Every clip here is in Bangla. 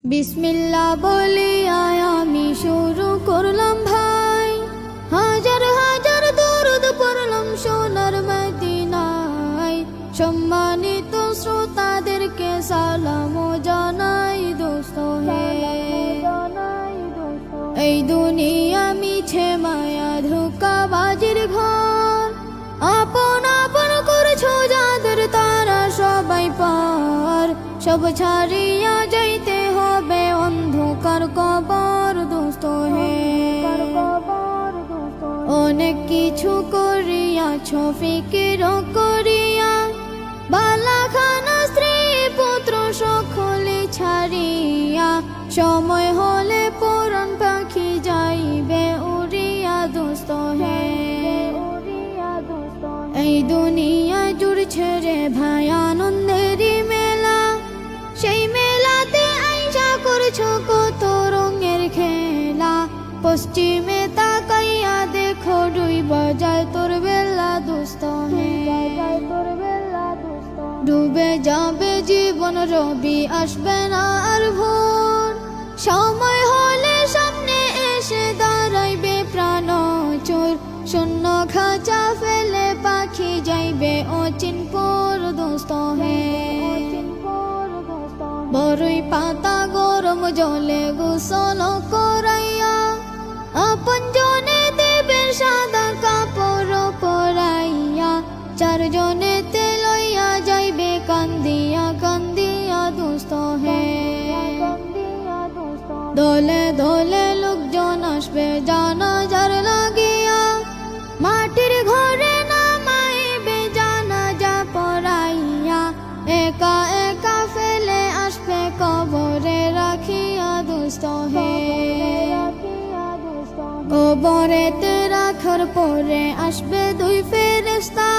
বিসমিল্লাহ বলে আমি শুরু করলাম ভাই, হাজার হাজার দরুদ পড়লাম সোনার মদিনায়। সম্মানিত শ্রোতাদেরকে সালাম জানাই দোস্ত হে। এই দুনিয়া মিছে মায়া ধোঁকাবাজির ঘর, আপন আপন করছো যাদের তারা সবাই পার। সব ছাড়িয়া যাইতে হবে অন্ধকার কবর দোস্ত হে। অনেক কিছু করিয়াছ ফিকির করিয়া, বালাখানা স্ত্রী পুত্র সকলে ছাড়িয়া। সময় হলে পরাণ পাখি যাইবে উড়িয়া দোস্ত হে। এই দুনিয়া জুড়ছে রে ভাই আনন্দেরই মেলা, সেই মেলাতে আইসা করছো কত রঙের খেলা। পশ্চিমে তাকাইয়া দেখো ডুইবা যায় তোর বেলা দোস্ত হে। ডুবে যাবে জীবন রবি আসবে না আর ভোর। সময় হলে সামনে এসে দাঁড়াইবে প্রাণ চোর। শূন্য খাঁচা ফেলে পাখি যাইবে অচিনপুর দোস্ত হে। বড়ই পাতা গরম জলে গোসল করাইয়া, আপন জনে দেবে সাদা কাপড় পরাইয়া। চারজনেতে লইয়া যাইবে কান্দিয়া কান্দিয়া দোস্ত হে। দলে দলে লোকজন আসবে জানাজার লাগিয়া, মাটির ঘরে নামাইবে জানাজা পড়াইয়া। একা একা ফেলে আসবে কবরে রাখিয়া দোস্ত হে। কবরেতে রাখার পরে আসবে দুই ফেরেশতা,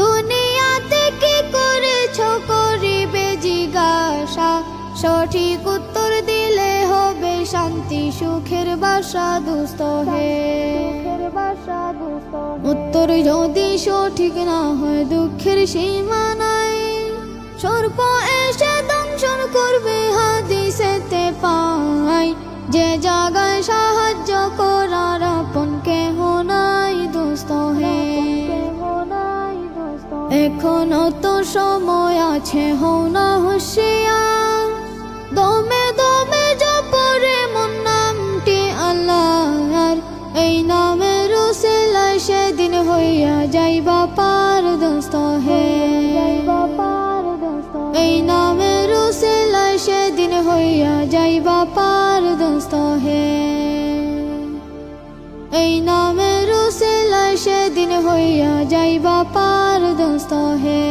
দুনিয়াতে কি করেছ করিবে জিজ্ঞাসা। সঠিক উত্তর দিলে হবে শান্তি সুখের বাসা দোস্ত হে। উত্তর যদি সঠিক না হয় দুঃখের সীমা নাই। সর্প এসে দংশন করবে হাদিসেতে পাই, যে জায়গায় সাহায্য করার আপন কেহ নাই দোস্ত হে। এখনো তো সময় আছে, হও না হুঁশিয়ার। দমে দমে জপরে মন নামটি আল্লাহর, এই নামের উসিলায় সেদিন হইয়া যাইবা পার দোস্ত হে। এই নামের উসিলায় সেদিন হইয়া যাইবা পার দোস্ত হে। এই নামের উসিলায় সেদিন হইয়া যাইবা পার দোস্ত হে।